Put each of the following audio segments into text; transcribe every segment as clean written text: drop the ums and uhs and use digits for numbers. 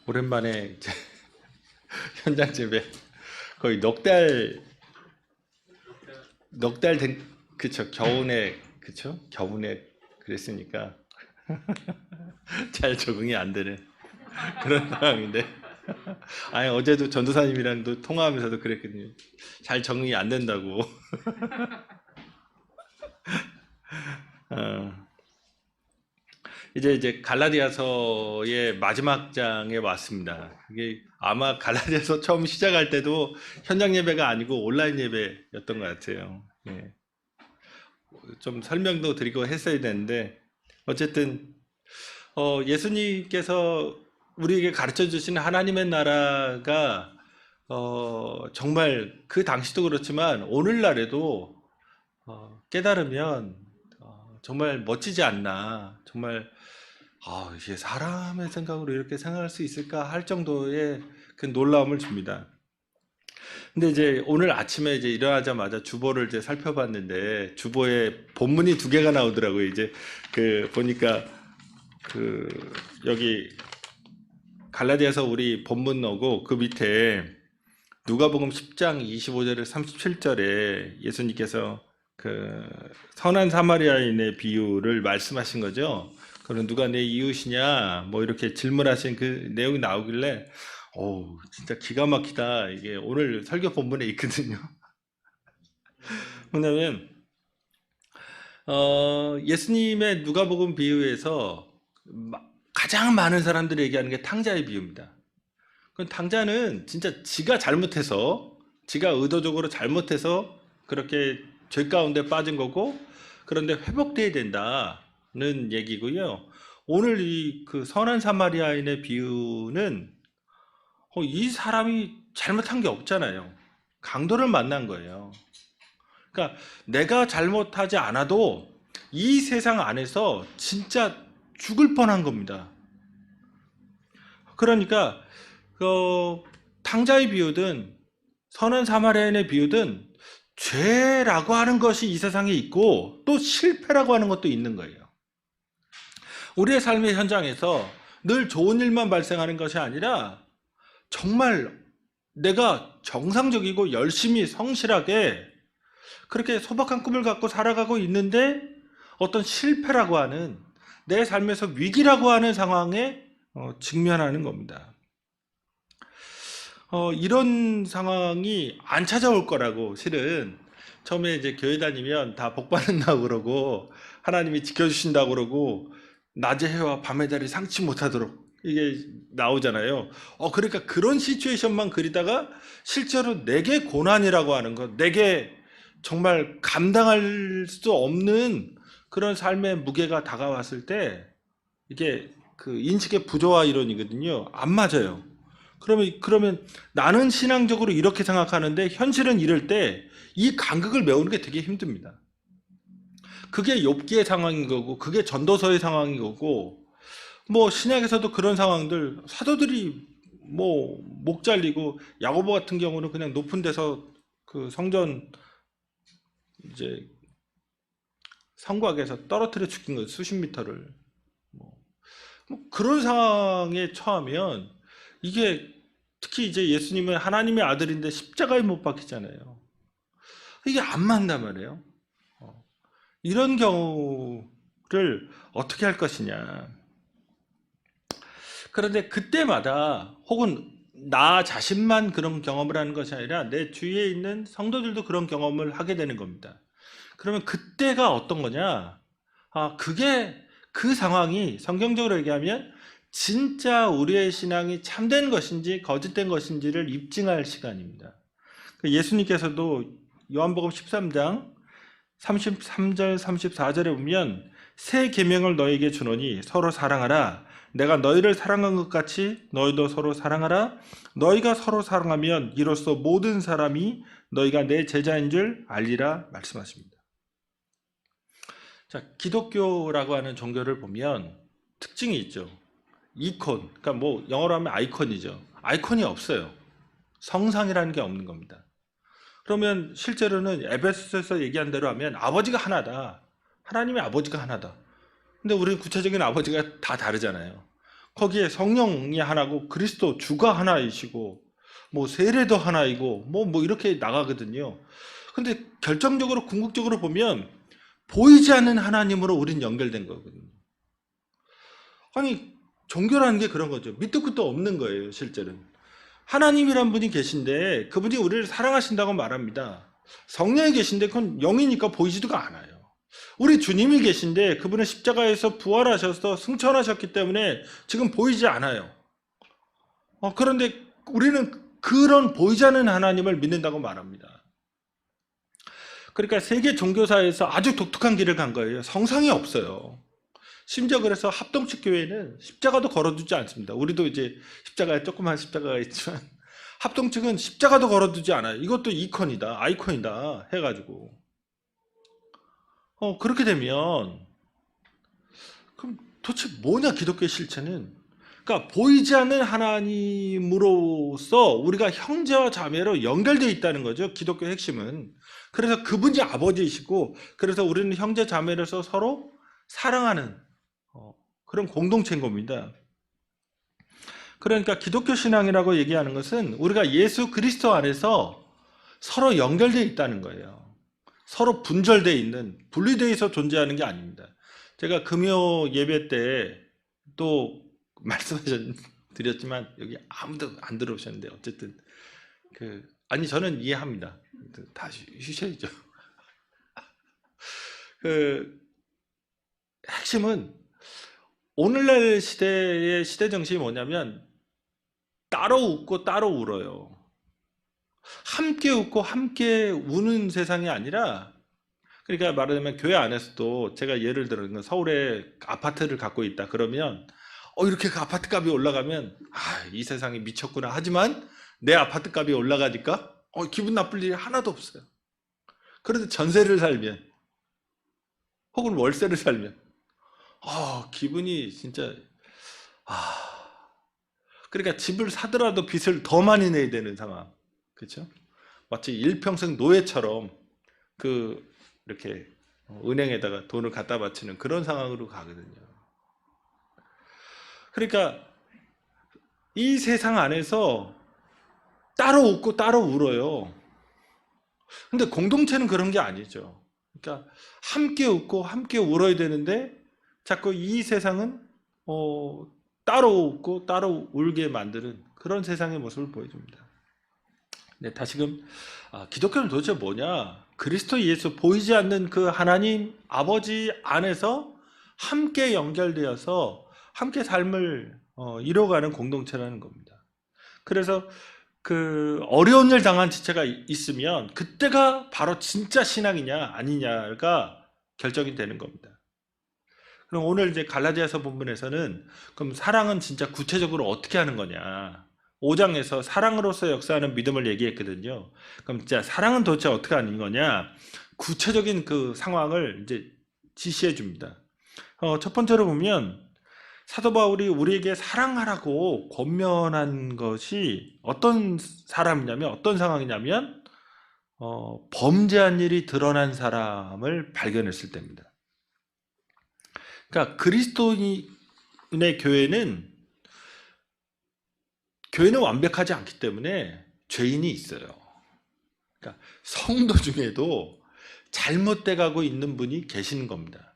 오랜만에 이제 현장 재배 거의 넉달 된, 그쵸, 겨우내, 그쵸, 겨우내 그랬으니까 잘 적응이 안 되는 그런 상황인데. 아니, 어제도 전도사님이랑도 통화하면서도 그랬거든요. 잘 적응이 안 된다고. 어, 이제 갈라디아서의 마지막 장에 왔습니다. 이게 아마 갈라디아서 처음 시작할 때도 현장 예배가 아니고 온라인 예배였던 것 같아요. 예. 좀 설명도 드리고 했어야 되는데, 어쨌든 예수님께서 우리에게 가르쳐 주신 하나님의 나라가 정말 그 당시도 그렇지만 오늘날에도 깨달으면 정말 멋지지 않나. 정말 이게 사람의 생각으로 이렇게 생각할 수 있을까 할 정도의 그 놀라움을 줍니다. 근데 이제 오늘 아침에 이제 일어나자마자 주보를 이제 살펴봤는데 주보에 본문이 두 개가 나오더라고요. 이제 그 보니까 그 여기 갈라디아서 우리 본문 나오고 그 밑에 누가복음 10장 25절에 37절에 예수님께서 그 선한 사마리아인의 비유를 말씀하신 거죠. 그럼 누가 내 이웃이냐 뭐 이렇게 질문하신 그 내용이 나오길래 진짜 기가 막히다. 이게 오늘 설교 본문에 있거든요. 뭐냐면 예수님의 누가복음 비유에서 가장 많은 사람들이 얘기하는 게 탕자의 비유입니다. 그 탕자는 진짜 지가 잘못해서, 지가 의도적으로 잘못해서 그렇게 죄 가운데 빠진 거고, 그런데 회복돼야 된다는 얘기고요. 오늘 이 그 선한 사마리아인의 비유는 이 사람이 잘못한 게 없잖아요. 강도를 만난 거예요. 그러니까 내가 잘못하지 않아도 이 세상 안에서 진짜 죽을 뻔한 겁니다. 그러니까 탕자의 비유든 선한 사마리아인의 비유든 죄라고 하는 것이 이 세상에 있고 또 실패라고 하는 것도 있는 거예요. 우리의 삶의 현장에서 늘 좋은 일만 발생하는 것이 아니라 정말 내가 정상적이고 열심히 성실하게 그렇게 소박한 꿈을 갖고 살아가고 있는데 어떤 실패라고 하는 내 삶에서 위기라고 하는 상황에 직면하는 겁니다. 이런 상황이 안 찾아올 거라고 실은 처음에 이제 교회 다니면 다 복 받는다고 그러고 하나님이 지켜주신다고 그러고 낮의 해와 밤의 달이 상치 못하도록 이게 나오잖아요. 그러니까 그런 시츄에이션만 그리다가 실제로 내게 고난이라고 하는 것, 내게 정말 감당할 수 없는 그런 삶의 무게가 다가왔을 때 이게 그 인식의 부조화 이론이거든요. 안 맞아요. 그러면 나는 신앙적으로 이렇게 생각하는데 현실은 이럴 때 이 간극을 메우는 게 되게 힘듭니다. 그게 욥기의 상황인 거고 그게 전도서의 상황인 거고 뭐 신약에서도 그런 상황들 사도들이 뭐 목 잘리고 야고보 같은 경우는 그냥 높은 데서 그 성전 이제 성곽에서 떨어뜨려 죽인 거 수십 미터를 뭐 그런 상황에 처하면 이게 특히 이제 예수님은 하나님의 아들인데 십자가에 못 박히잖아요. 이게 안 맞단 말이에요. 이런 경우를 어떻게 할 것이냐. 그런데 그때마다 혹은 나 자신만 그런 경험을 하는 것이 아니라 내 주위에 있는 성도들도 그런 경험을 하게 되는 겁니다. 그러면 그때가 어떤 거냐? 그게 그 상황이 성경적으로 얘기하면 진짜 우리의 신앙이 참된 것인지 거짓된 것인지를 입증할 시간입니다. 예수님께서도 요한복음 13장 33절 34절에 보면 새 계명을 너에게 주노니 서로 사랑하라. 내가 너희를 사랑한 것 같이 너희도 서로 사랑하라. 너희가 서로 사랑하면 이로써 모든 사람이 너희가 내 제자인 줄 알리라 말씀하십니다. 자, 기독교라고 하는 종교를 보면 특징이 있죠. 이콘, 그러니까 뭐 영어로 하면 아이콘이죠. 아이콘이 없어요. 성상이라는 게 없는 겁니다. 그러면 실제로는 에베소서에서 얘기한 대로 하면 아버지가 하나다. 하나님의 아버지가 하나다. 근데 우리는 구체적인 아버지가 다 다르잖아요. 거기에 성령이 하나고 그리스도 주가 하나이시고 뭐 세례도 하나이고 뭐 이렇게 나가거든요. 근데 결정적으로 궁극적으로 보면 보이지 않는 하나님으로 우린 연결된 거거든요. 아니 종교라는 게 그런 거죠. 밑도 끝도 없는 거예요. 실제는 하나님이란 분이 계신데 그분이 우리를 사랑하신다고 말합니다. 성령이 계신데 그건 영이니까 보이지도가 않아요. 우리 주님이 계신데 그분은 십자가에서 부활하셔서 승천하셨기 때문에 지금 보이지 않아요. 그런데 우리는 그런 보이지 않는 하나님을 믿는다고 말합니다. 그러니까 세계 종교사에서 아주 독특한 길을 간 거예요. 성상이 없어요. 심지어 그래서 합동측 교회는 십자가도 걸어두지 않습니다. 우리도 이제 십자가에 조그만 십자가가 있지만 합동측은 십자가도 걸어두지 않아요. 이것도 이콘이다, 아이콘이다 해가지고 그렇게 되면 그럼 도대체 뭐냐 기독교의 실체는? 그러니까 보이지 않는 하나님으로서 우리가 형제와 자매로 연결되어 있다는 거죠. 기독교의 핵심은. 그래서 그분이 아버지이시고 그래서 우리는 형제 자매로서 서로 사랑하는 그런 공동체인 겁니다. 그러니까 기독교 신앙이라고 얘기하는 것은 우리가 예수 그리스도 안에서 서로 연결되어 있다는 거예요. 서로 분절되어 있는, 분리되어 있어 존재하는 게 아닙니다. 제가 금요 예배 때 또 말씀드렸지만 여기 아무도 안 들어오셨는데 어쨌든 아니 저는 이해합니다. 다시 쉬셔야죠. 핵심은 오늘날 시대의 시대 정신이 뭐냐면 따로 웃고 따로 울어요. 함께 웃고 함께 우는 세상이 아니라, 그러니까 말하자면 교회 안에서도 제가 예를 들어 서울에 아파트를 갖고 있다 그러면 이렇게 그 아파트 값이 올라가면 이 세상이 미쳤구나 하지만 내 아파트 값이 올라가니까 기분 나쁠 일이 하나도 없어요. 그런데 전세를 살면 혹은 월세를 살면 기분이 진짜 그러니까 집을 사더라도 빚을 더 많이 내야 되는 상황. 그렇죠? 마치 일평생 노예처럼 이렇게 은행에다가 돈을 갖다 바치는 그런 상황으로 가거든요. 그러니까 이 세상 안에서 따로 웃고 따로 울어요. 근데 공동체는 그런 게 아니죠. 그러니까 함께 웃고 함께 울어야 되는데 자꾸 이 세상은 따로 웃고 따로 울게 만드는 그런 세상의 모습을 보여줍니다. 네, 다시금 기독교는 도대체 뭐냐? 그리스도 예수 보이지 않는 그 하나님 아버지 안에서 함께 연결되어서 함께 삶을 이뤄가는 공동체라는 겁니다. 그래서 어려운 일 당한 지체가 있으면 그때가 바로 진짜 신앙이냐 아니냐가 결정이 되는 겁니다. 그럼 오늘 이제 갈라디아서 본문에서는 그럼 사랑은 진짜 구체적으로 어떻게 하는 거냐? 5장에서 사랑으로서 역사하는 믿음을 얘기했거든요. 그럼 진짜 사랑은 도대체 어떻게 하는 거냐? 구체적인 그 상황을 이제 지시해 줍니다. 첫 번째로 보면 사도 바울이 우리에게 사랑하라고 권면한 것이 어떤 사람이냐면 어떤 상황이냐면 범죄한 일이 드러난 사람을 발견했을 때입니다. 그러니까 그리스도인의 교회는 완벽하지 않기 때문에 죄인이 있어요. 그러니까 성도 중에도 잘못돼 가고 있는 분이 계시는 겁니다.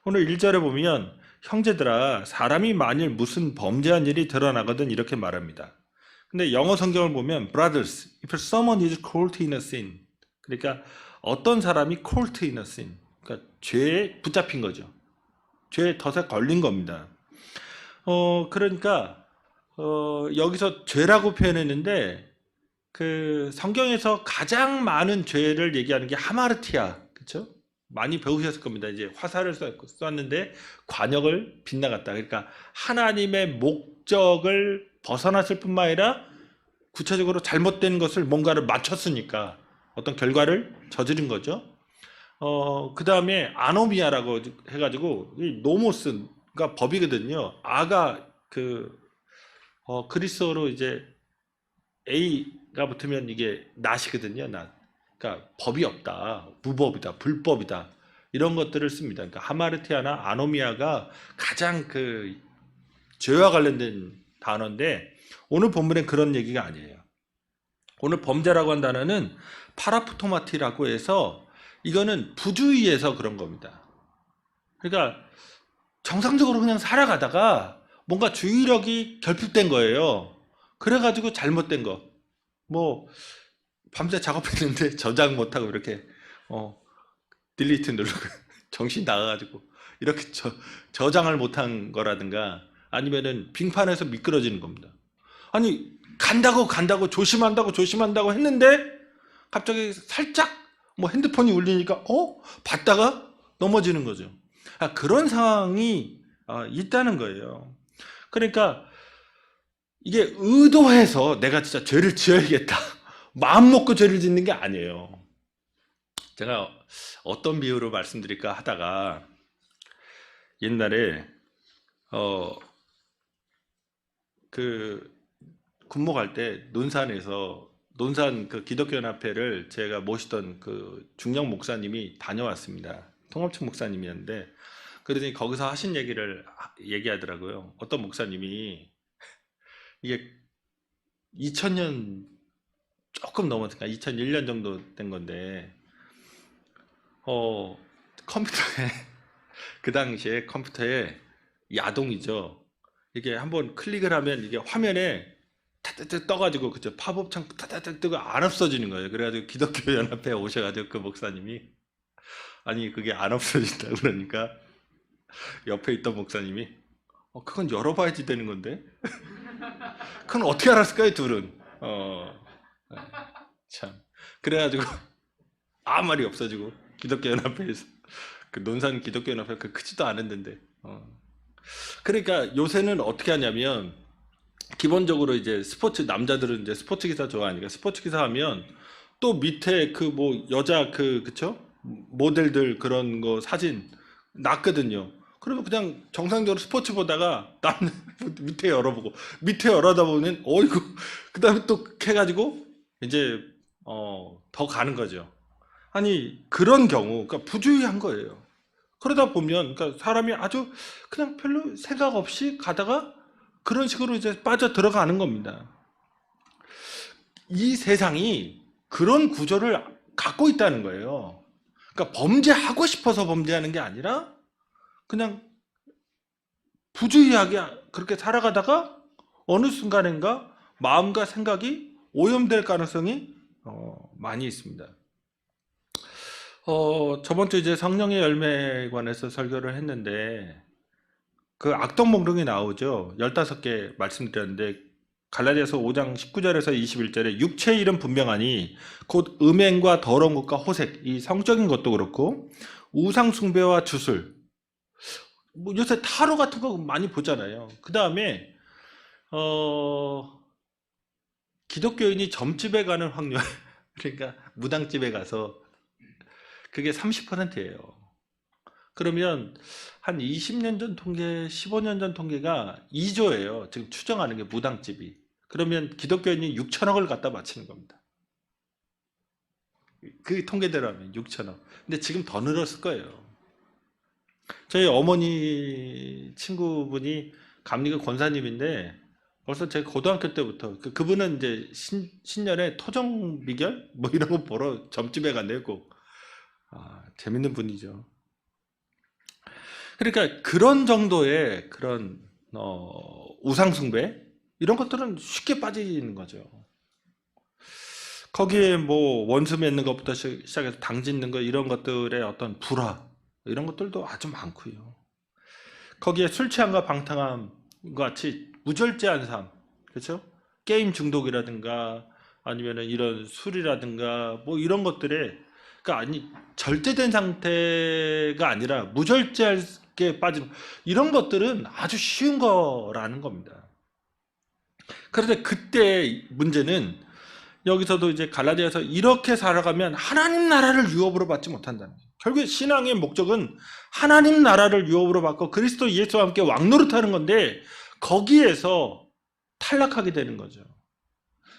오늘 1절에 보면 형제들아 사람이 만일 무슨 범죄한 일이 드러나거든 이렇게 말합니다. 근데 영어 성경을 보면 brothers, if someone is caught in a sin, 그러니까 어떤 사람이 caught in a sin, 그러니까 죄에 붙잡힌 거죠. 죄에 덫에 걸린 겁니다. 그러니까 여기서 죄라고 표현했는데 성경에서 가장 많은 죄를 얘기하는 게 하마르티아, 그렇죠? 많이 배우셨을 겁니다. 이제 화살을 쐈는데 관역을 빗나갔다. 그러니까 하나님의 목적을 벗어났을 뿐만 아니라 구체적으로 잘못된 것을 뭔가를 맞췄으니까 어떤 결과를 저지른 거죠. 그 다음에 아노미아라고 해가지고 이 노모스가 법이거든요. 아가 그리스어로 이제 A가 붙으면 이게 낫이거든요. 낫. 그러니까 법이 없다, 무법이다, 불법이다 이런 것들을 씁니다. 그러니까 하마르티아나 아노미아가 가장 죄와 관련된 단어인데 오늘 본문엔 그런 얘기가 아니에요. 오늘 범죄라고 한 단어는 파라프토마티라고 해서 이거는 부주의해서 그런 겁니다. 그러니까 정상적으로 그냥 살아가다가 뭔가 주의력이 결핍된 거예요. 그래가지고 잘못된 거. 뭐 밤새 작업했는데 저장 못하고 이렇게 딜리트 누르고 정신 나가가지고 이렇게 저장을 못한 거라든가 아니면은 빙판에서 미끄러지는 겁니다. 아니 간다고 조심한다고 했는데 갑자기 살짝 뭐 핸드폰이 울리니까 봤다가 넘어지는 거죠. 그런 상황이 있다는 거예요. 그러니까 이게 의도해서 내가 진짜 죄를 지어야겠다 마음 먹고 죄를 짓는 게 아니에요. 제가 어떤 비유로 말씀드릴까 하다가 옛날에 그 군모 갈 때 논산 그 기독교연합회를 제가 모시던 그 중령 목사님이 다녀왔습니다. 통합청 목사님이었는데 그러더니 거기서 하신 얘기를 얘기하더라고요. 어떤 목사님이 이게 2000년 조금 넘었으니까 2001년 정도 된 건데 컴퓨터에 그 당시에 컴퓨터에 야동이죠. 이게 한번 클릭을 하면 이게 화면에 타타타 떠가지고 그죠 팝업창 타타타 뜨고 안 없어지는 거예요. 그래가지고 기독교 연합회에 오셔가지고 그 목사님이 아니 그게 안 없어진다 그러니까 옆에 있던 목사님이 그건 열어봐야지 되는 건데 그건 어떻게 알았을까요 둘은 참 그래가지고 아무 말이 없어지고 기독교 연합회에서 그 논산 기독교 연합회 그 크지도 않았는데 그러니까 요새는 어떻게 하냐면 기본적으로 이제 남자들은 이제 스포츠 기사 좋아하니까 스포츠 기사 하면 또 밑에 그 뭐 여자 그쵸 모델들 그런 거 사진 났거든요. 그러면 그냥 정상적으로 스포츠 보다가 남 밑에 열어보고 밑에 열어다 보면 어이구 그 다음에 또 해가지고 이제 더 가는 거죠. 아니 그런 경우 그러니까 부주의한 거예요. 그러다 보면 그러니까 사람이 아주 그냥 별로 생각 없이 가다가 그런 식으로 이제 빠져 들어가는 겁니다. 이 세상이 그런 구조를 갖고 있다는 거예요. 그러니까 범죄하고 싶어서 범죄하는 게 아니라 그냥 부주의하게 그렇게 살아가다가 어느 순간인가 마음과 생각이 오염될 가능성이 많이 있습니다. 저번 주 이제 성령의 열매에 관해서 설교를 했는데 그 악독 목록이 나오죠. 15개 말씀드렸는데 갈라디아서 5장 19절에서 21절에 육체의 일은 분명하니 곧 음행과 더러운 것과 호색, 이 성적인 것도 그렇고 우상 숭배와 주술, 뭐 요새 타로 같은 거 많이 보잖아요. 그 다음에 기독교인이 점집에 가는 확률 그러니까 무당집에 가서 그게 30%예요. 그러면 한 20년 전 통계, 15년 전 통계가 2조예요. 지금 추정하는 게 무당집이. 그러면 기독교인이 6천억을 갖다 바치는 겁니다. 그 통계대로 하면 6천억. 근데 지금 더 늘었을 거예요. 저희 어머니 친구분이 감리교 권사님인데 벌써 제 고등학교 때부터 그분은 이제 신년에 토정 미결 뭐 이런 거 보러 점집에 간대요. 꼭. 재밌는 분이죠. 그러니까 그런 정도의 그런 우상숭배 이런 것들은 쉽게 빠지는 거죠. 거기에 뭐 원수 맺는 것부터 시작해서 당 짓는 거 이런 것들의 어떤 불화 이런 것들도 아주 많고요. 거기에 술 취함과 방탕함과 같이 무절제한 삶, 그렇죠? 게임 중독이라든가 아니면은 이런 술이라든가 뭐 이런 것들에 그러니까 아니 절제된 상태가 아니라 무절제하게 빠지는 이런 것들은 아주 쉬운 거라는 겁니다. 그런데 그때 문제는 여기서도 이제 갈라디아서 이렇게 살아가면 하나님 나라를 유업으로 받지 못한다는 거예요. 결국 신앙의 목적은 하나님 나라를 유업으로 받고 그리스도 예수와 함께 왕노릇하는 건데 거기에서 탈락하게 되는 거죠.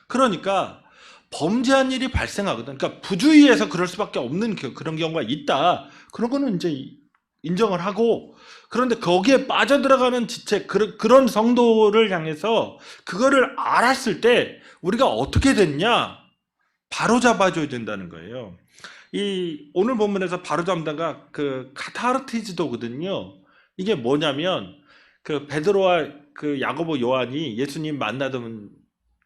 그러니까 범죄한 일이 발생하거든. 그러니까 부주의해서 그럴 수밖에 없는 그런 경우가 있다. 그런 거는 이제 인정을 하고, 그런데 거기에 빠져들어가는 지체, 그런 성도를 향해서 그거를 알았을 때 우리가 어떻게 됐냐? 바로 잡아줘야 된다는 거예요. 이 오늘 본문에서 바로 잡다가 그 카타르티즈도거든요. 이게 뭐냐면 그 베드로와 그 야고보 요한이 예수님 만나던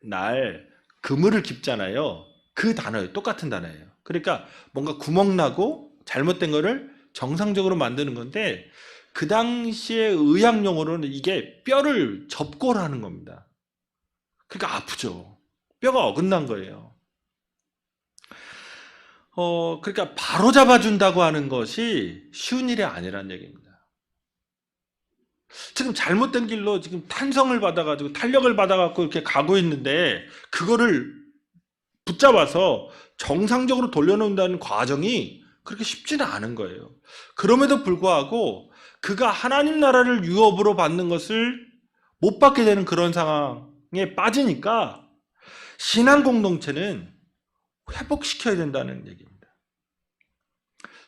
날 그물을 깁잖아요. 그 단어예요. 똑같은 단어예요. 그러니까 뭔가 구멍 나고 잘못된 거를 정상적으로 만드는 건데, 그 당시의 의학 용어로는 이게 뼈를 접고라는 겁니다. 그러니까 아프죠. 뼈가 어긋난 거예요. 그러니까 바로 잡아준다고 하는 것이 쉬운 일이 아니라는 얘기입니다. 지금 잘못된 길로 지금 탄성을 받아가지고 탄력을 받아갖고 이렇게 가고 있는데, 그거를 붙잡아서 정상적으로 돌려놓는다는 과정이 그렇게 쉽지는 않은 거예요. 그럼에도 불구하고 그가 하나님 나라를 유업으로 받는 것을 못 받게 되는 그런 상황에 빠지니까 신앙 공동체는 회복시켜야 된다는 얘기입니다.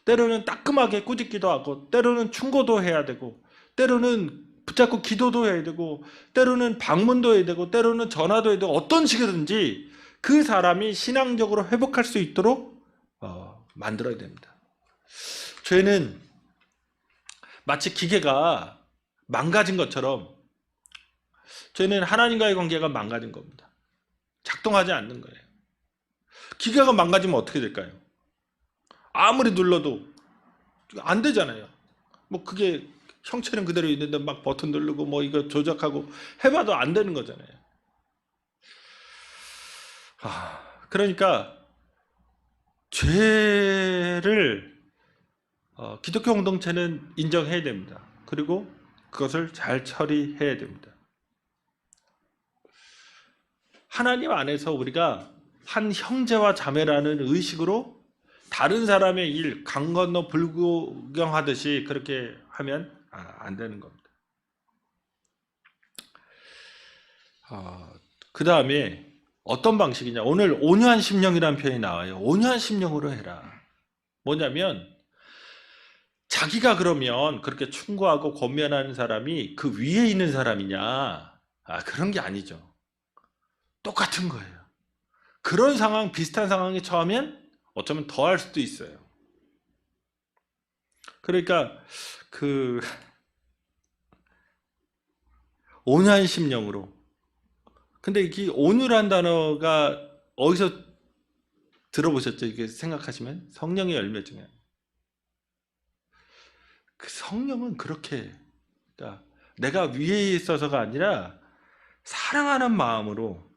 때로는 따끔하게 꾸짖기도 하고, 때로는 충고도 해야 되고, 때로는 붙잡고 기도도 해야 되고, 때로는 방문도 해야 되고, 때로는 전화도 해야 되고, 어떤 식이든지 그 사람이 신앙적으로 회복할 수 있도록 만들어야 됩니다. 죄는 마치 기계가 망가진 것처럼, 죄는 하나님과의 관계가 망가진 겁니다. 작동하지 않는 거예요. 기계가 망가지면 어떻게 될까요? 아무리 눌러도 안 되잖아요. 뭐 그게 형체는 그대로 있는데 막 버튼 누르고 뭐 이거 조작하고 해봐도 안 되는 거잖아요. 그러니까 죄를 기독교 공동체는 인정해야 됩니다. 그리고 그것을 잘 처리해야 됩니다. 하나님 안에서 우리가 한 형제와 자매라는 의식으로 다른 사람의 일, 강 건너 불구경하듯이 그렇게 하면 안 되는 겁니다. 그 다음에 어떤 방식이냐. 오늘 온유한 심령이라는 표현이 나와요. 온유한 심령으로 해라. 뭐냐면 자기가 그러면 그렇게 충고하고 권면하는 사람이 그 위에 있는 사람이냐. 그런 게 아니죠. 똑같은 거예요. 그런 상황, 비슷한 상황에 처하면 어쩌면 더 할 수도 있어요. 그러니까 온유한 심령으로. 근데 이 온유란 단어가 어디서 들어보셨죠? 이게 생각하시면 성령의 열매 중에 그 성령은 그렇게, 그러니까 내가 위에 있어서가 아니라 사랑하는 마음으로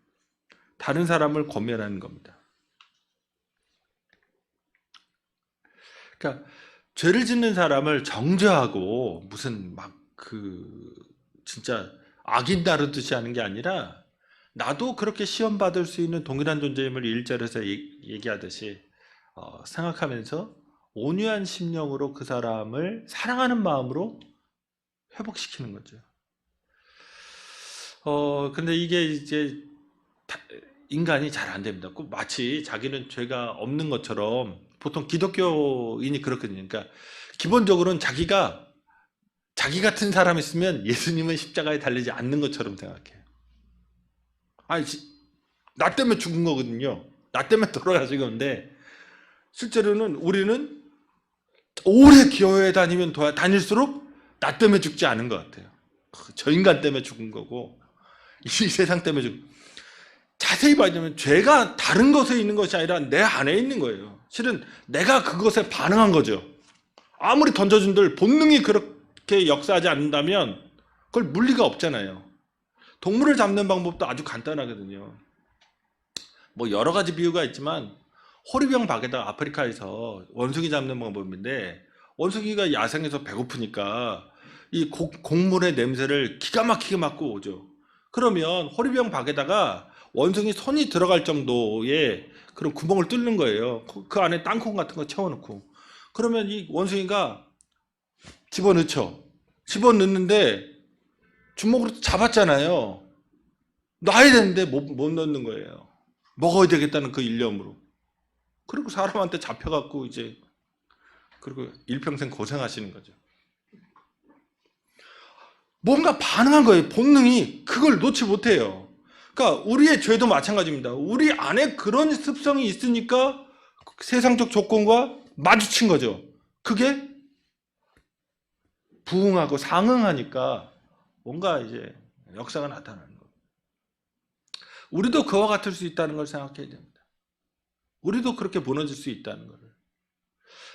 다른 사람을 권면하는 겁니다. 그러니까 죄를 짓는 사람을 정죄하고 무슨 막 진짜 악인 다루듯이 하는 게 아니라, 나도 그렇게 시험 받을 수 있는 동일한 존재임을 1절에서 얘기하듯이 생각하면서 온유한 심령으로 그 사람을 사랑하는 마음으로 회복시키는 거죠. 근데 이게 이제 인간이 잘 안 됩니다. 꼭 마치 자기는 죄가 없는 것처럼, 보통 기독교인이 그렇거든요. 그러니까 기본적으로는 자기 같은 사람 있으면 예수님은 십자가에 달리지 않는 것처럼 생각해요. 아니, 나 때문에 죽은 거거든요. 나 때문에 돌아가신 건데, 실제로는 우리는 오래 교회에 다닐수록 나 때문에 죽지 않은 것 같아요. 저 인간 때문에 죽은 거고, 이 세상 때문에 자세히 봐야되면 죄가 다른 것에 있는 것이 아니라 내 안에 있는 거예요. 실은 내가 그것에 반응한 거죠. 아무리 던져준들 본능이 그렇게 역사하지 않는다면 그걸 물리가 없잖아요. 동물을 잡는 방법도 아주 간단하거든요. 뭐 여러 가지 비유가 있지만, 호리병 박에다 아프리카에서 원숭이 잡는 방법인데, 원숭이가 야생에서 배고프니까 이 곡물의 냄새를 기가 막히게 맡고 오죠. 그러면 호리병 박에다가 원숭이 손이 들어갈 정도의 그런 구멍을 뚫는 거예요. 그 안에 땅콩 같은 거 채워놓고. 그러면 이 원숭이가 집어넣죠. 집어넣는데 주먹으로 잡았잖아요. 놔야 되는데 못 넣는 거예요. 먹어야 되겠다는 그 일념으로. 그리고 사람한테 잡혀갖고 이제, 그리고 일평생 고생하시는 거죠. 뭔가 반응한 거예요. 본능이 그걸 놓지 못해요. 그러니까 우리의 죄도 마찬가지입니다. 우리 안에 그런 습성이 있으니까 세상적 조건과 마주친 거죠. 그게 부응하고 상응하니까 뭔가 이제 역사가 나타나는 거예요. 우리도 그와 같을 수 있다는 걸 생각해야 됩니다. 우리도 그렇게 무너질 수 있다는 거를.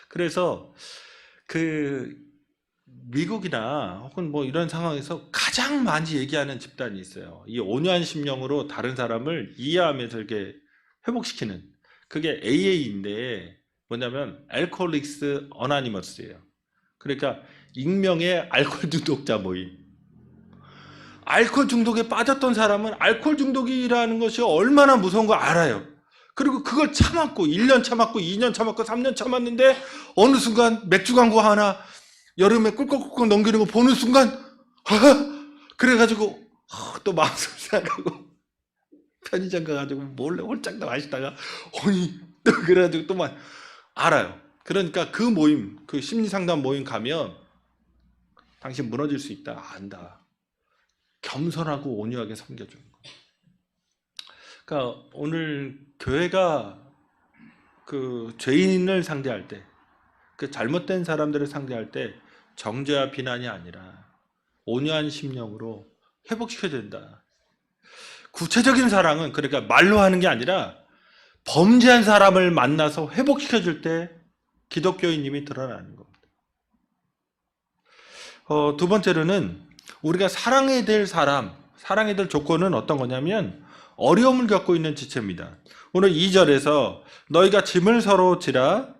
그래서 그 미국이나 혹은 뭐 이런 상황에서 가장 많이 얘기하는 집단이 있어요. 이 온유한 심령으로 다른 사람을 이해하면서 이렇게 회복시키는, 그게 AA인데 뭐냐면 알코올릭스 어나니머스예요. 그러니까 익명의 알코올 중독자 모임. 알코올 중독에 빠졌던 사람은 알코올 중독이라는 것이 얼마나 무서운 거 알아요. 그리고 그걸 참았고 1년 참았고 2년 참았고 3년 참았는데 어느 순간 맥주 광고 하나 여름에 꿀꺽꿀꺽 넘기는 거 보는 순간 그래가지고 또 마음속으로 생각하고 편의점 가가지고 몰래 홀짝 다 마시다가 아니 또 그래가지고 또 막 알아요. 그러니까 그 모임, 그 심리상담 모임 가면 당신 무너질 수 있다 안다. 겸손하고 온유하게 섬겨주는 거. 그러니까 오늘 교회가 그 죄인을 상대할 때, 그 잘못된 사람들을 상대할 때 정죄와 비난이 아니라 온유한 심령으로 회복시켜야 된다. 구체적인 사랑은 그러니까 말로 하는 게 아니라 범죄한 사람을 만나서 회복시켜줄 때 기독교인님이 드러나는 겁니다. 두 번째로는 우리가 사랑해야 될 사람, 사랑해야 될 조건은 어떤 거냐면 어려움을 겪고 있는 지체입니다. 오늘 2절에서 너희가 짐을 서로 지라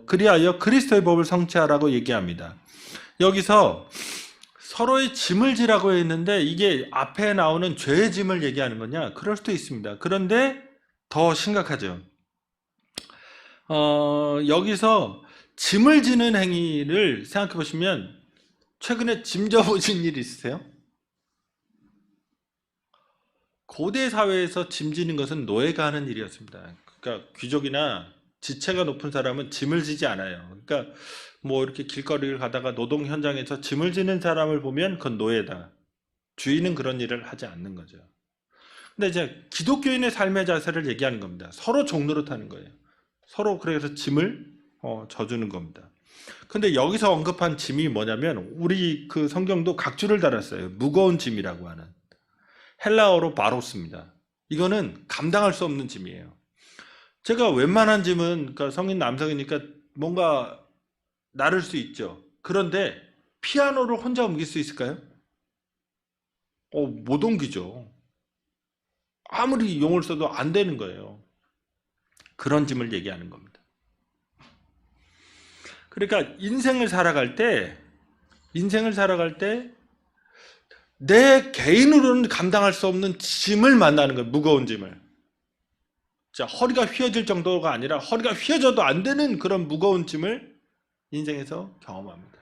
그리하여 그리스도의 법을 성취하라고 얘기합니다. 여기서 서로의 짐을 지라고 했는데 이게 앞에 나오는 죄의 짐을 얘기하는 거냐? 그럴 수도 있습니다. 그런데 더 심각하죠. 여기서 짐을 지는 행위를 생각해 보시면 최근에 짐 져보신 일 있으세요? 고대 사회에서 짐 지는 것은 노예가 하는 일이었습니다. 그러니까 귀족이나 지체가 높은 사람은 짐을 지지 않아요. 그러니까 뭐 이렇게 길거리를 가다가 노동 현장에서 짐을 지는 사람을 보면 그건 노예다. 주인은 그런 일을 하지 않는 거죠. 근데 이제 기독교인의 삶의 자세를 얘기하는 겁니다. 서로 종노릇하는 거예요. 서로 그래서 짐을 져주는 겁니다. 근데 여기서 언급한 짐이 뭐냐면 우리 그 성경도 각주를 달았어요. 무거운 짐이라고 하는. 헬라어로 바로스입니다. 이거는 감당할 수 없는 짐이에요. 제가 웬만한 짐은 그러니까 성인 남성이니까 뭔가 나를 수 있죠. 그런데 피아노를 혼자 옮길 수 있을까요? 못 옮기죠. 아무리 용을 써도 안 되는 거예요. 그런 짐을 얘기하는 겁니다. 그러니까 인생을 살아갈 때 내 개인으로는 감당할 수 없는 짐을 만나는 거예요. 무거운 짐을. 자, 허리가 휘어질 정도가 아니라 허리가 휘어져도 안 되는 그런 무거운 짐을 인생에서 경험합니다.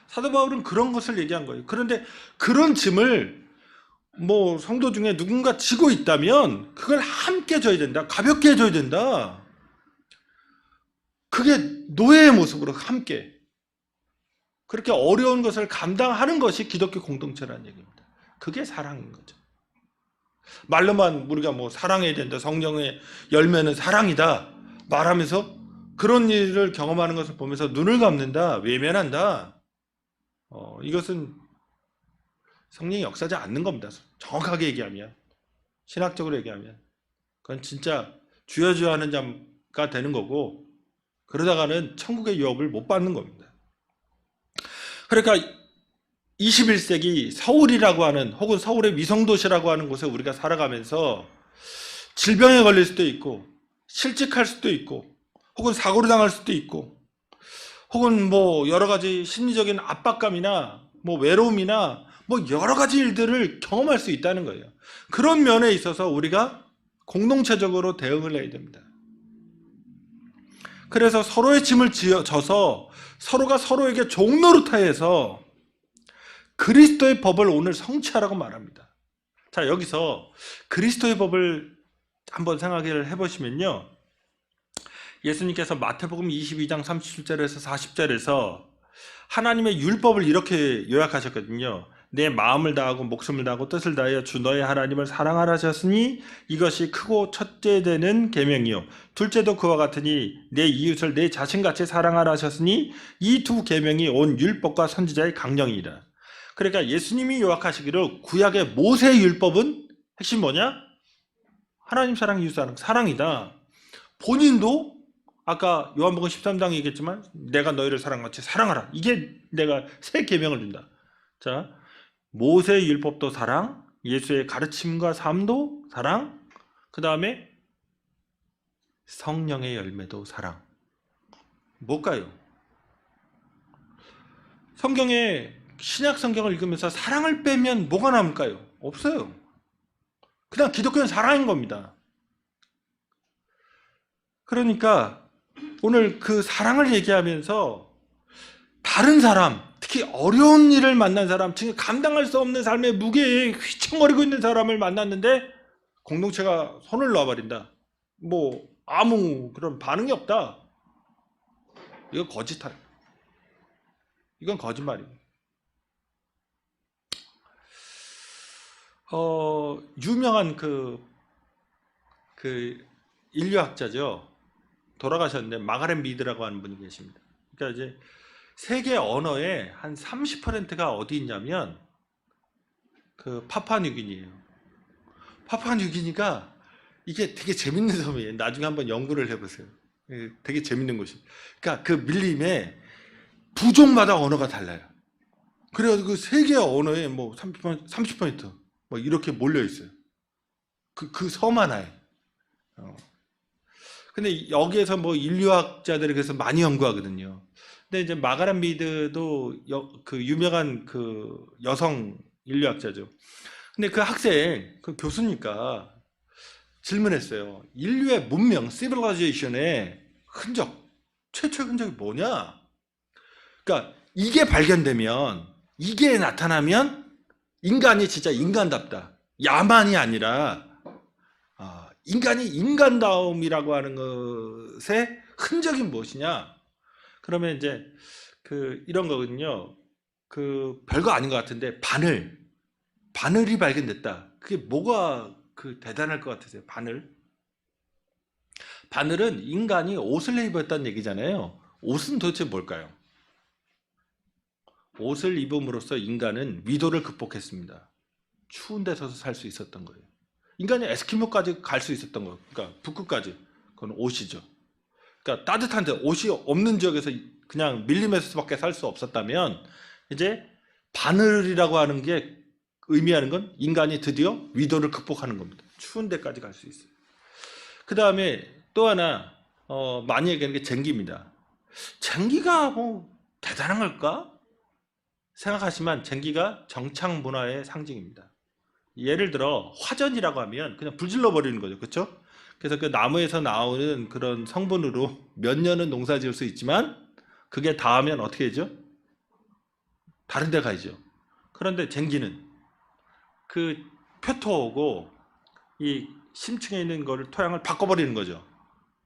사도 바울은 그런 것을 얘기한 거예요. 그런데 그런 짐을 뭐 성도 중에 누군가 지고 있다면 그걸 함께 져야 된다. 가볍게 해줘야 된다. 그게 노예의 모습으로 함께. 그렇게 어려운 것을 감당하는 것이 기독교 공동체라는 얘기입니다. 그게 사랑인 거죠. 말로만 우리가 뭐 사랑해야 된다. 성령의 열매는 사랑이다. 말하면서 그런 일을 경험하는 것을 보면서 눈을 감는다. 외면한다. 이것은 성령이 역사하지 않는 겁니다. 정확하게 얘기하면. 신학적으로 얘기하면. 그건 진짜 주여 주여 하는 자가 되는 거고 그러다가는 천국의 유업을 못 받는 겁니다. 그러니까 21세기 서울이라고 하는 혹은 서울의 위성도시라고 하는 곳에 우리가 살아가면서 질병에 걸릴 수도 있고 실직할 수도 있고 혹은 사고를 당할 수도 있고 혹은 뭐 여러 가지 심리적인 압박감이나 뭐 외로움이나 뭐 여러 가지 일들을 경험할 수 있다는 거예요. 그런 면에 있어서 우리가 공동체적으로 대응을 해야 됩니다. 그래서 서로의 짐을 져서 서로가 서로에게 종노릇하여서 그리스도의 법을 오늘 성취하라고 말합니다. 자, 여기서 그리스도의 법을 한번 생각을 해보시면요. 예수님께서 마태복음 22장 37절에서 40절에서 하나님의 율법을 이렇게 요약하셨거든요. 내 마음을 다하고 목숨을 다하고 뜻을 다하여 주 너의 하나님을 사랑하라 하셨으니 이것이 크고 첫째 되는 계명이요 둘째도 그와 같으니 내 이웃을 내 자신같이 사랑하라 하셨으니 이 두 계명이 온 율법과 선지자의 강령이라. 그러니까 예수님이 요약하시기를 구약의 모세의 율법은 핵심 뭐냐? 하나님 사랑, 이웃 사랑, 사랑이다. 본인도 아까 요한복음 13장 얘기했지만 내가 너희를 사랑같이 사랑하라. 이게 내가 새 계명을 준다. 자, 모세의 율법도 사랑, 예수의 가르침과 삶도 사랑, 그 다음에 성령의 열매도 사랑. 뭘까요? 성경에 신약 성경을 읽으면서 사랑을 빼면 뭐가 남을까요? 없어요. 그냥 기독교는 사랑인 겁니다. 그러니까 오늘 그 사랑을 얘기하면서 다른 사람, 특히 어려운 일을 만난 사람, 지금 감당할 수 없는 삶의 무게에 휘청거리고 있는 사람을 만났는데 공동체가 손을 놔버린다. 뭐 아무 그런 반응이 없다. 이거 거짓말. 이건 거짓말이에요. 유명한 그 인류학자죠. 돌아가셨는데 마가렛 미드라고 하는 분이 계십니다. 그러니까 이제 세계 언어의 한 30%가 어디 있냐면 그 파푸아뉴기니예요. 파푸아뉴기니가 이게 되게 재밌는 섬이에요. 나중에 한번 연구를 해보세요. 되게 재밌는 곳이. 그러니까 그 밀림에 부족마다 언어가 달라요. 그래가지고 그 세계 언어에 뭐 30% 뭐 이렇게 몰려 있어요. 그 섬 하나에. 근데 여기에서 뭐 인류학자들이 그래서 많이 연구하거든요. 근데 이제 마가렛 미드도 그 유명한 그 여성 인류학자죠. 근데 그 학생, 그 교수니까 질문했어요. 인류의 문명, 시빌라이제이션의 흔적, 최초의 흔적이 뭐냐? 그러니까 이게 발견되면, 이게 나타나면 인간이 진짜 인간답다. 야만이 아니라 인간이 인간다움이라고 하는 것의 흔적이 무엇이냐? 그러면 이제 그 이런 거거든요. 그 별거 아닌 것 같은데 바늘이 발견됐다. 그게 뭐가 그 대단할 것 같으세요? 바늘은 인간이 옷을 입었다는 얘기잖아요. 옷은 도대체 뭘까요? 옷을 입음으로써 인간은 위도를 극복했습니다. 추운 데서 살 수 있었던 거예요. 인간이 에스키모까지 갈 수 있었던 거예요. 그러니까 북극까지. 그건 옷이죠. 그러니까 따뜻한데 옷이 없는 지역에서 그냥 밀림에서밖에 살 수 없었다면 이제 바늘이라고 하는 게 의미하는 건 인간이 드디어 위도를 극복하는 겁니다. 추운 데까지 갈 수 있어요. 그 다음에 또 하나 많이 얘기하는 게 쟁기입니다. 쟁기가 뭐 대단한 걸까? 생각하시면 쟁기가 정착 문화의 상징입니다. 예를 들어 화전이라고 하면 그냥 불질러 버리는 거죠. 그렇죠? 그래서 그 나무에서 나오는 그런 성분으로 몇 년은 농사 지을 수 있지만 그게 닿으면 어떻게 되죠? 다른 데 가야죠. 그런데 쟁기는 그 표토하고 이 심층에 있는 거를 토양을 바꿔버리는 거죠.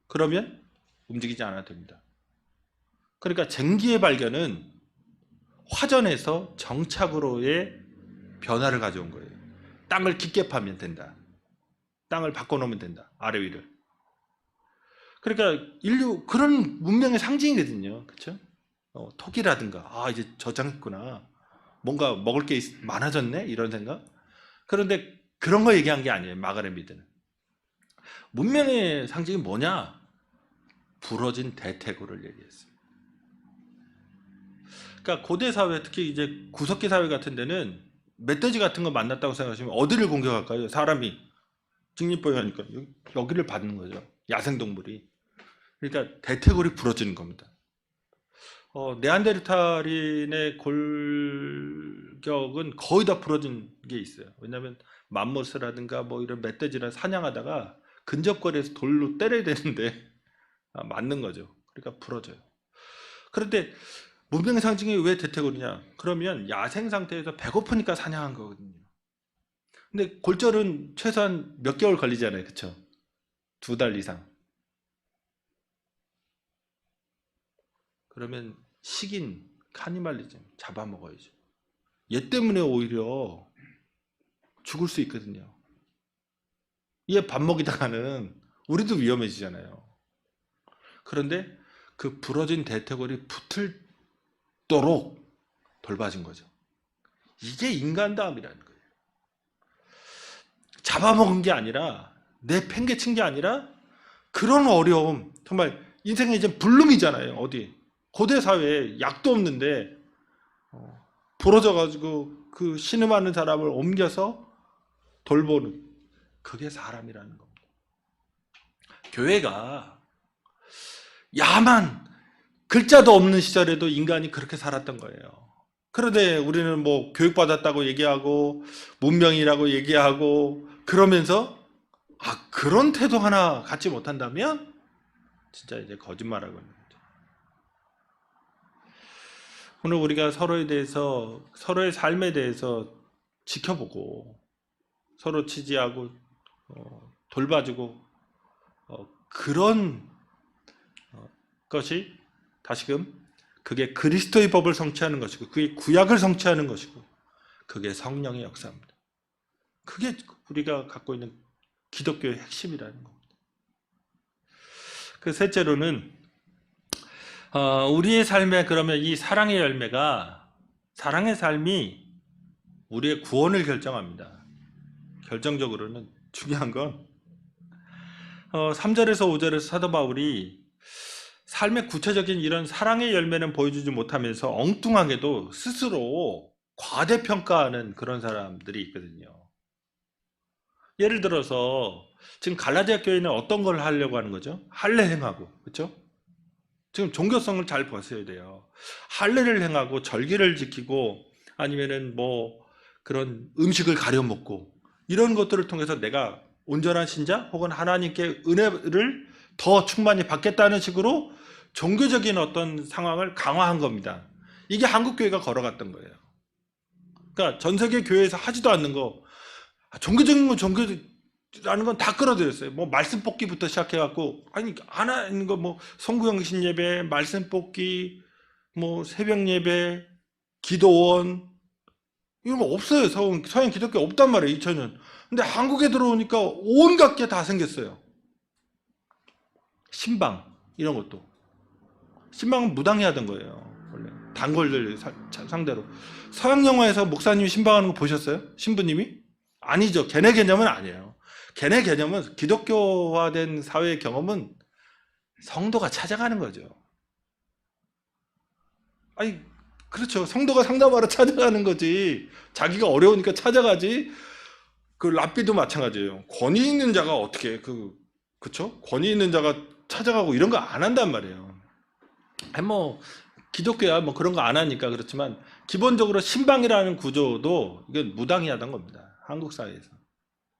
그러면 움직이지 않아도 됩니다. 그러니까 쟁기의 발견은 화전에서 정착으로의 변화를 가져온 거예요. 땅을 깊게 파면 된다. 땅을 바꿔놓으면 된다. 아래 위를. 그러니까 인류 그런 문명의 상징이거든요. 그렇죠? 토기라든가 이제 저장했구나. 뭔가 먹을 게 많아졌네 이런 생각. 그런데 그런 거 얘기한 게 아니에요. 마가렛 미드는. 문명의 상징이 뭐냐? 부러진 대퇴고를 얘기했어요. 그러니까 고대 사회, 특히 이제 구석기 사회 같은 데는 멧돼지 같은 거 만났다고 생각하시면 어디를 공격할까요? 사람이 직립보유 하니까 여기를 받는 거죠. 야생동물이. 그러니까 대퇴골이 부러지는 겁니다. 네안데르탈인의 골격은 거의 다 부러진 게 있어요. 왜냐하면 맘모스라든가 뭐 이런 멧돼지를 사냥하다가 근접거리에서 돌로 때려야 되는데 맞는 거죠. 그러니까 부러져요. 그런데 문명의 상징이 왜 대퇴골이냐? 그러면 야생 상태에서 배고프니까 사냥한 거거든요. 근데 골절은 최소한 몇 개월 걸리잖아요. 그쵸? 2달 이상. 그러면 식인, 카니발리즘, 잡아먹어야죠. 얘 때문에 오히려 죽을 수 있거든요. 얘 밥 먹이다가는 우리도 위험해지잖아요. 그런데 그 부러진 대퇴골이 붙을도록 돌봐진 거죠. 이게 인간다움이라는 거예요. 잡아먹은 게 아니라, 내 팽개친 게 아니라, 그런 어려움, 정말 인생의 이제 불능이잖아요. 어디 고대 사회에 약도 없는데 부러져가지고 그 신음하는 사람을 옮겨서 돌보는, 그게 사람이라는 겁니다. 교회가 야만 글자도 없는 시절에도 인간이 그렇게 살았던 거예요. 그런데 우리는 뭐 교육받았다고 얘기하고 문명이라고 얘기하고 그러면서 그런 태도 하나 갖지 못한다면 진짜 이제 거짓말하고 있는 거죠. 오늘 우리가 서로에 대해서, 서로의 삶에 대해서 지켜보고 서로 지지하고 돌봐주고 그런 것이 다시금 그게 그리스도의 법을 성취하는 것이고 그게 구약을 성취하는 것이고 그게 성령의 역사입니다. 그게 우리가 갖고 있는 기독교의 핵심이라는 겁니다. 그 셋째로는 우리의 삶에 그러면 이 사랑의 열매가, 사랑의 삶이 우리의 구원을 결정합니다. 결정적으로는 중요한 건 3절에서 5절에서 사도 바울이 삶의 구체적인 이런 사랑의 열매는 보여주지 못하면서 엉뚱하게도 스스로 과대평가하는 그런 사람들이 있거든요. 예를 들어서 지금 갈라디아 교회는 어떤 걸 하려고 하는 거죠? 할례 행하고, 그렇죠? 지금 종교성을 잘 보셔야 돼요. 할례를 행하고 절기를 지키고 아니면은 뭐 그런 음식을 가려 먹고 이런 것들을 통해서 내가 온전한 신자 혹은 하나님께 은혜를 더 충만히 받겠다는 식으로 종교적인 어떤 상황을 강화한 겁니다. 이게 한국교회가 걸어갔던 거예요. 그러니까 전 세계 교회에서 하지도 않는 거, 종교적인 건 종교라는 건 다 끌어들였어요. 뭐 말씀 뽑기부터 시작해갖고, 아니 안 하는 거 뭐 성구영신 예배, 말씀 뽑기, 뭐 새벽 예배, 기도원 이런 거 없어요. 서양 기독교 없단 말이에요. 2000년. 근데 한국에 들어오니까 온갖 게 다 생겼어요. 신방 이런 것도. 신방은 무당이 하던 거예요. 원래 단골들 상대로. 서양 영화에서 목사님이 신방하는 거 보셨어요? 신부님이? 아니죠. 걔네 개념은 아니에요. 걔네 개념은 기독교화된 사회의 경험은 성도가 찾아가는 거죠. 아니 그렇죠. 성도가 상담하러 찾아가는 거지. 자기가 어려우니까 찾아가지. 그 랍비도 마찬가지예요. 권위 있는 자가 어떻게 그쵸? 권위 있는 자가 찾아가고 이런 거 안 한단 말이에요. 뭐 기독교야 뭐 그런 거 안 하니까 그렇지만 기본적으로 신방이라는 구조도 이건 무당이 하던 겁니다. 한국 사회에서.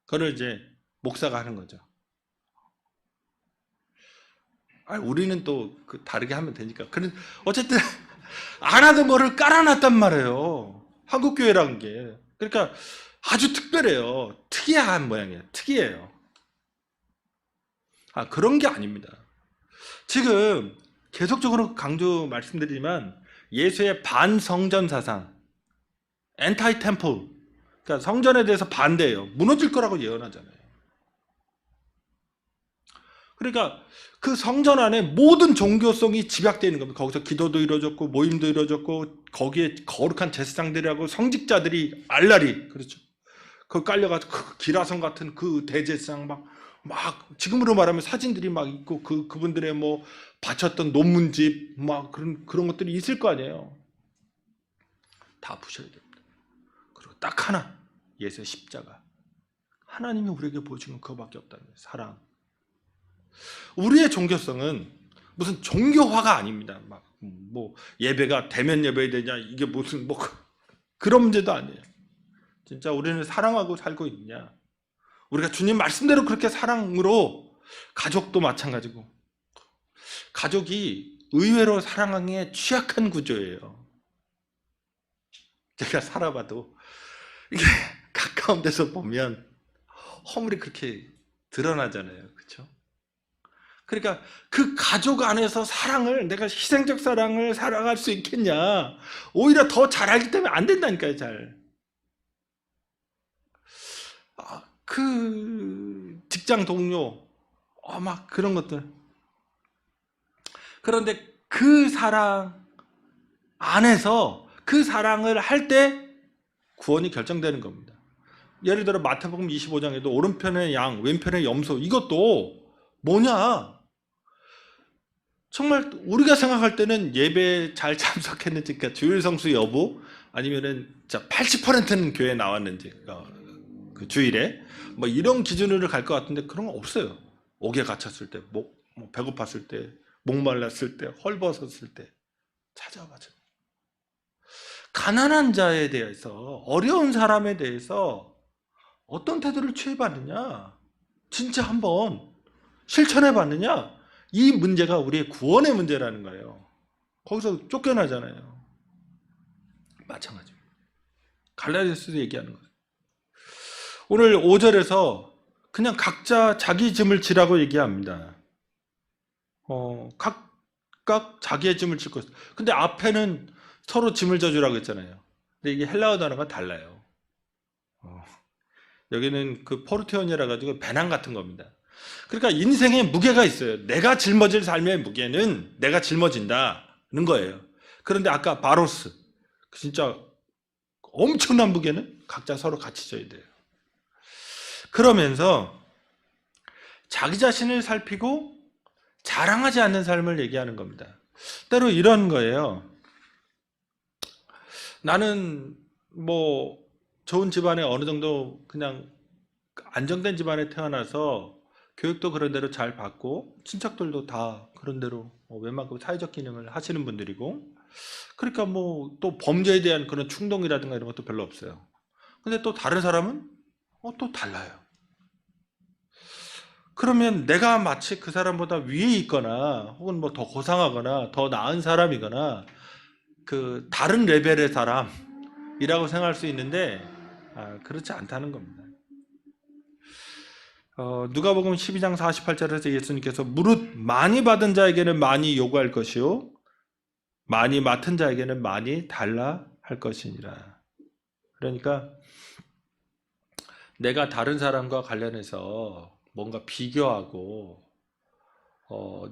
그걸 이제 목사가 하는 거죠. 우리는 또 다르게 하면 되니까. 어쨌든 안 하던 거를 깔아놨단 말이에요. 한국 교회라는 게. 그러니까 아주 특별해요. 특이한 모양이에요. 특이해요. 그런 게 아닙니다. 지금 계속적으로 강조 말씀드리지만 예수의 반성전 사상, 엔타이 템플, 그러니까 성전에 대해서 반대예요. 무너질 거라고 예언하잖아요. 그러니까 그 성전 안에 모든 종교성이 집약되어 있는 겁니다. 거기서 기도도 이루어졌고 모임도 이루어졌고 거기에 거룩한 제사장들하고 성직자들이 알라리, 그렇죠. 그 깔려가지고 그 기라성 같은 그 대제사장 막 지금으로 말하면 사진들이 막 있고 그분들의 뭐 바쳤던 논문집 막 그런 것들이 있을 거 아니에요. 다 부셔야 됩니다. 그리고 딱 하나, 예수의 십자가. 하나님이 우리에게 보여준 건 그거밖에 없다는 거예요. 사랑. 우리의 종교성은 무슨 종교화가 아닙니다. 뭐 예배가 대면 예배야 되냐, 이게 무슨 뭐 그런 문제도 아니에요. 진짜 우리는 사랑하고 살고 있느냐. 우리가 주님 말씀대로 그렇게 사랑으로, 가족도 마찬가지고. 가족이 의외로 사랑하기에 취약한 구조예요. 제가 살아봐도 이게 가까운 데서 보면 허물이 그렇게 드러나잖아요. 그렇죠? 그러니까 그 가족 안에서 사랑을, 내가 희생적 사랑을 살아갈 수 있겠냐. 오히려 더 잘 알기 때문에 안 된다니까요, 잘. 그 직장 동료, 막 그런 것들. 그런데 그 사랑 안에서 그 사랑을 할 때 구원이 결정되는 겁니다. 예를 들어 마태복음 25장에도 오른편의 양, 왼편의 염소, 이것도 뭐냐? 정말 우리가 생각할 때는 예배 잘 참석했는지, 그러니까 주일 성수 여부, 아니면은 80%는 교회에 나왔는지, 그 주일에 뭐 이런 기준으로 갈 것 같은데 그런 거 없어요. 옥에 갇혔을 때, 뭐 배고팠을 때, 목말랐을 때, 헐벗었을 때 찾아봐줘. 가난한 자에 대해서, 어려운 사람에 대해서 어떤 태도를 취해봤느냐? 진짜 한번 실천해봤느냐? 이 문제가 우리의 구원의 문제라는 거예요. 거기서 쫓겨나잖아요. 마찬가지입니다. 갈라디아서도 얘기하는 거예요. 오늘 5절에서 그냥 각자 자기 짐을 지라고 얘기합니다. 각각 자기의 짐을 질 것이다. 근데 앞에는 서로 짐을 져주라고 했잖아요. 근데 이게 헬라어 단어가 달라요. 여기는 그 포르테온이라 가지고 배낭 같은 겁니다. 그러니까 인생에 무게가 있어요. 내가 짊어질 삶의 무게는 내가 짊어진다는 거예요. 그런데 아까 바로스, 진짜 엄청난 무게는 각자 서로 같이 져야 돼요. 그러면서 자기 자신을 살피고 자랑하지 않는 삶을 얘기하는 겁니다. 때로 이런 거예요. 나는 뭐 좋은 집안에 어느 정도 그냥 안정된 집안에 태어나서 교육도 그런 대로 잘 받고 친척들도 다 그런 대로 웬만큼 사회적 기능을 하시는 분들이고, 그러니까 뭐 또 범죄에 대한 그런 충동이라든가 이런 것도 별로 없어요. 근데 또 다른 사람은 또 달라요. 그러면 내가 마치 그 사람보다 위에 있거나 혹은 뭐 더 고상하거나 더 나은 사람이거나 그 다른 레벨의 사람이라고 생각할 수 있는데 그렇지 않다는 겁니다. 누가복음 12장 48절에서 예수님께서 무릇 많이 받은 자에게는 많이 요구할 것이요 많이 맡은 자에게는 많이 달라 할 것이니라. 그러니까 내가 다른 사람과 관련해서 뭔가 비교하고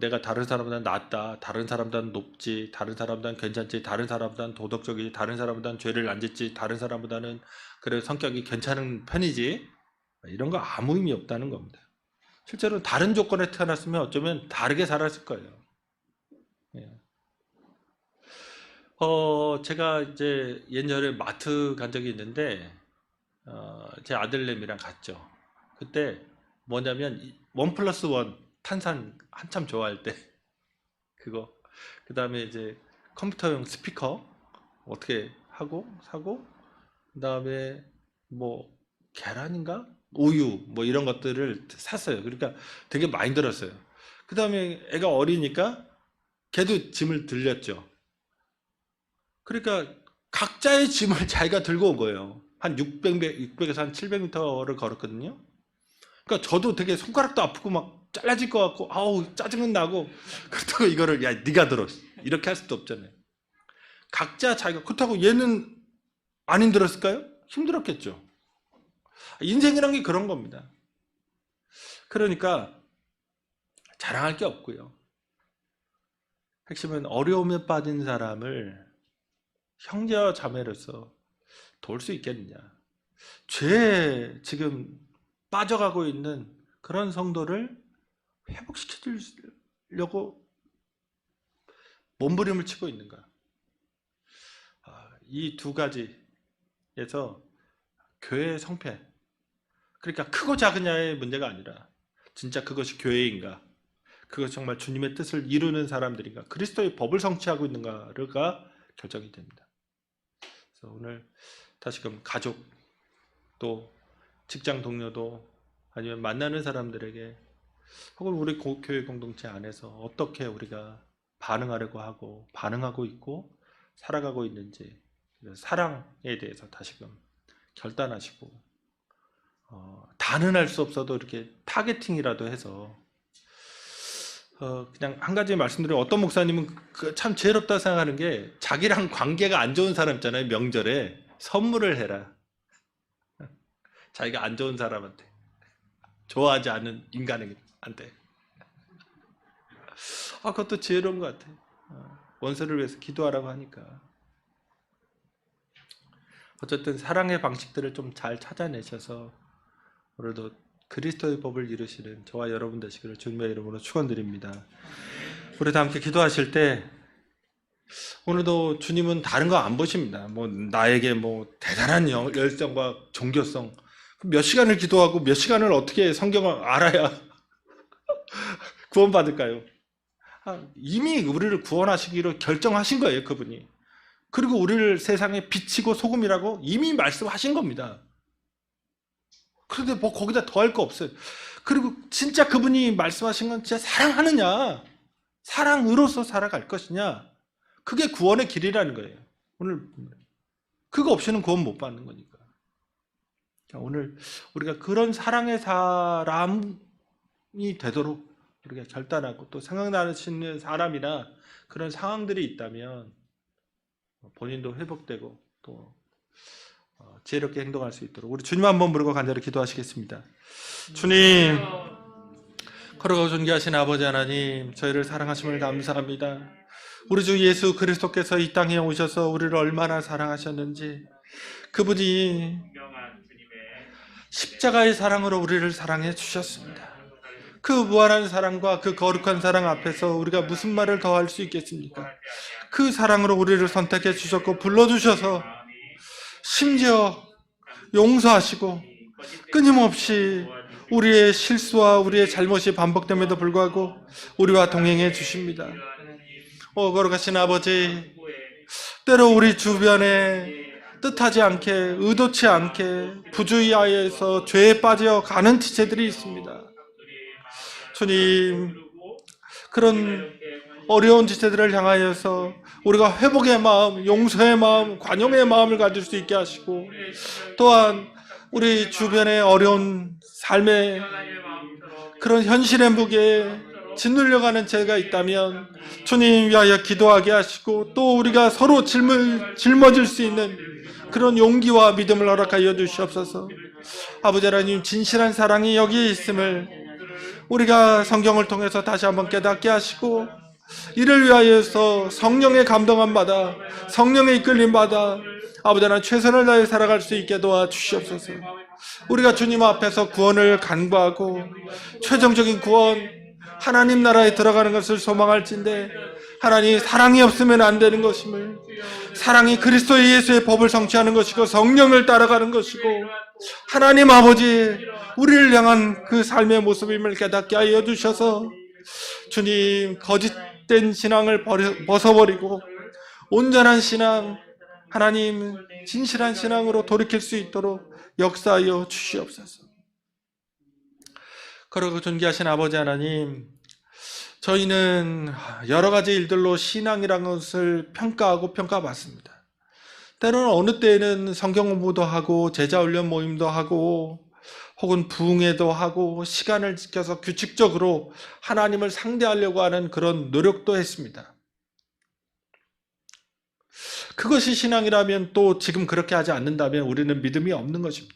내가 다른 사람보다 낫다, 다른 사람보다 높지, 다른 사람보다 괜찮지, 다른 사람보다 도덕적이지, 다른 사람보다 죄를 안 짓지, 다른 사람보다는 그래 성격이 괜찮은 편이지, 이런 거 아무 의미 없다는 겁니다. 실제로 다른 조건에 태어났으면 어쩌면 다르게 살았을 거예요. 예. 제가 이제 예전에 마트 간 적이 있는데 제 아들내미랑 갔죠. 그때 뭐냐면 1+1 탄산 한참 좋아할 때 그거, 그 다음에 이제 컴퓨터용 스피커 어떻게 하고 사고, 그 다음에 뭐 계란인가 우유 뭐 이런 것들을 샀어요. 그러니까 되게 많이 들었어요. 그 다음에 애가 어리니까 걔도 짐을 들렸죠. 그러니까 각자의 짐을 자기가 들고 온 거예요. 한 600에서 한 700m를 걸었거든요. 그러니까 저도 되게 손가락도 아프고 막 잘라질 것 같고 아우 짜증은 나고, 그렇다고 이거를 야 네가 들어 이렇게 할 수도 없잖아요. 각자 자기가, 그렇다고 얘는 안 힘들었을까요? 힘들었겠죠. 인생이란 게 그런 겁니다. 그러니까 자랑할 게 없고요. 핵심은 어려움에 빠진 사람을 형제와 자매로서 도울 수 있겠느냐. 죄에 지금 빠져가고 있는 그런 성도를 회복시켜주려고 몸부림을 치고 있는가. 이 두 가지에서 교회의 성패, 그러니까 크고 작으냐의 문제가 아니라 진짜 그것이 교회인가, 그것이 정말 주님의 뜻을 이루는 사람들인가, 그리스도의 법을 성취하고 있는가가 결정이 됩니다. 그래서 오늘 다시금 가족, 또 직장 동료도 아니면 만나는 사람들에게 혹은 우리 교회 공동체 안에서 어떻게 우리가 반응하려고 하고 반응하고 있고 살아가고 있는지, 사랑에 대해서 다시금 결단하시고 다는 할 수 없어도 이렇게 타겟팅이라도 해서 그냥 한 가지 말씀드리면 어떤 목사님은 참 지혜롭다 생각하는 게 자기랑 관계가 안 좋은 사람 있잖아요. 명절에 선물을 해라. 자기가 안 좋은 사람한테, 좋아하지 않는 인간한테. 그것도 지혜로운 것 같아요. 원수를 위해서 기도하라고 하니까. 어쨌든 사랑의 방식들을 좀 잘 찾아내셔서 오늘도 그리스도의 법을 이루시는 저와 여러분 되시기를 주님의 이름으로 축원드립니다. 우리 다 함께 기도하실 때 오늘도 주님은 다른 거 안 보십니다. 나에게 대단한 열정과 종교성, 몇 시간을 기도하고 몇 시간을 어떻게 성경을 알아야 구원받을까요? 이미 우리를 구원하시기로 결정하신 거예요, 그분이. 그리고 우리를 세상에 빛이고 소금이라고 이미 말씀하신 겁니다. 그런데 거기다 더할 거 없어요. 그리고 진짜 그분이 말씀하신 건 진짜 사랑하느냐, 사랑으로서 살아갈 것이냐, 그게 구원의 길이라는 거예요. 오늘 그거 없이는 구원 못 받는 거니까. 오늘 우리가 그런 사랑의 사람이 되도록 우리가 결단하고, 또 생각나시는 사람이나 그런 상황들이 있다면 본인도 회복되고 또 지혜롭게 행동할 수 있도록 우리 주님 한번 부르고 간절히 기도하시겠습니다. 주님, 거룩하고 존귀하신 아버지 하나님, 저희를 사랑하심을 감사합니다. 우리 주 예수 그리스도께서 이 땅에 오셔서 우리를 얼마나 사랑하셨는지, 그분이 십자가의 사랑으로 우리를 사랑해 주셨습니다. 그 무한한 사랑과 그 거룩한 사랑 앞에서 우리가 무슨 말을 더 할 수 있겠습니까? 그 사랑으로 우리를 선택해 주셨고 불러주셔서 심지어 용서하시고 끊임없이 우리의 실수와 우리의 잘못이 반복됨에도 불구하고 우리와 동행해 주십니다. 거룩하신 아버지, 때로 우리 주변에 뜻하지 않게, 의도치 않게 부주의하여서 죄에 빠져가는 지체들이 있습니다. 주님, 그런 어려운 지체들을 향하여서 우리가 회복의 마음, 용서의 마음, 관용의 마음을 가질 수 있게 하시고, 또한 우리 주변의 어려운 삶의 그런 현실의 무게에 짓눌려가는 죄가 있다면 주님 위하여 기도하게 하시고, 또 우리가 서로 짊어질 수 있는 그런 용기와 믿음을 허락하여 주시옵소서. 아버지 하나님, 진실한 사랑이 여기에 있음을 우리가 성경을 통해서 다시 한번 깨닫게 하시고, 이를 위하여서 성령의 감동함 받아, 성령의 이끌림 받아 아버지 하나님 최선을 다해 살아갈 수 있게 도와주시옵소서. 우리가 주님 앞에서 구원을 간구하고 최종적인 구원, 하나님 나라에 들어가는 것을 소망할진대 하나님, 사랑이 없으면 안 되는 것임을, 사랑이 그리스도 예수의 법을 성취하는 것이고 성령을 따라가는 것이고 하나님 아버지, 우리를 향한 그 삶의 모습임을 깨닫게 하여 주셔서 주님, 거짓된 신앙을 벗어버리고 온전한 신앙, 하나님 진실한 신앙으로 돌이킬 수 있도록 역사하여 주시옵소서. 그러고 존귀하신 아버지 하나님, 저희는 여러 가지 일들로 신앙이라는 것을 평가하고 평가받습니다. 때로는 어느 때에는 성경 공부도 하고 제자훈련 모임도 하고 혹은 부흥회도 하고 시간을 지켜서 규칙적으로 하나님을 상대하려고 하는 그런 노력도 했습니다. 그것이 신앙이라면, 또 지금 그렇게 하지 않는다면 우리는 믿음이 없는 것입니까?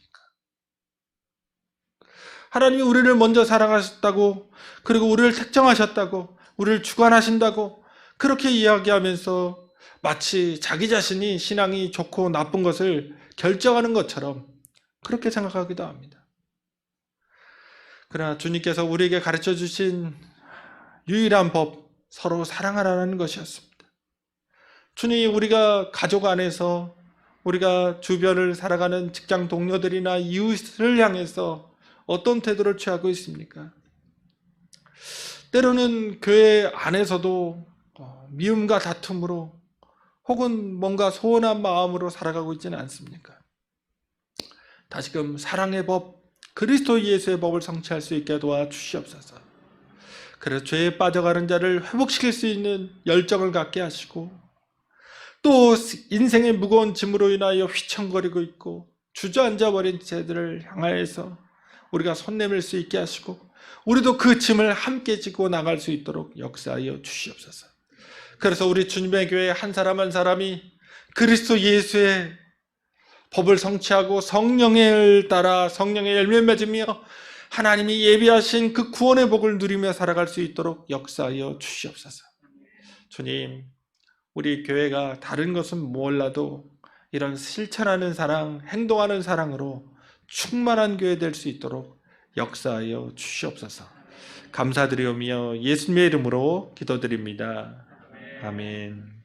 하나님이 우리를 먼저 사랑하셨다고, 그리고 우리를 택정하셨다고, 우리를 주관하신다고 그렇게 이야기하면서 마치 자기 자신이 신앙이 좋고 나쁜 것을 결정하는 것처럼 그렇게 생각하기도 합니다. 그러나 주님께서 우리에게 가르쳐 주신 유일한 법, 서로 사랑하라는 것이었습니다. 주님이 우리가 가족 안에서, 우리가 주변을 살아가는 직장 동료들이나 이웃을 향해서 어떤 태도를 취하고 있습니까? 때로는 교회 안에서도 미움과 다툼으로 혹은 뭔가 소원한 마음으로 살아가고 있지는 않습니까? 다시금 사랑의 법, 그리스도 예수의 법을 성취할 수 있게 도와주시옵소서. 그래서 죄에 빠져가는 자를 회복시킬 수 있는 열정을 갖게 하시고, 또 인생의 무거운 짐으로 인하여 휘청거리고 있고 주저앉아버린 죄들을 향하여서 우리가 손 내밀 수 있게 하시고, 우리도 그 짐을 함께 지고 나갈 수 있도록 역사하여 주시옵소서. 그래서 우리 주님의 교회 한 사람 한 사람이 그리스도 예수의 법을 성취하고 성령을 따라 성령의 열매 맺으며 하나님이 예비하신 그 구원의 복을 누리며 살아갈 수 있도록 역사하여 주시옵소서. 주님, 우리 교회가 다른 것은 몰라도 이런 실천하는 사랑, 행동하는 사랑으로 충만한 교회 될 수 있도록 역사하여 주시옵소서. 감사드리오며 예수님의 이름으로 기도드립니다. 아멘.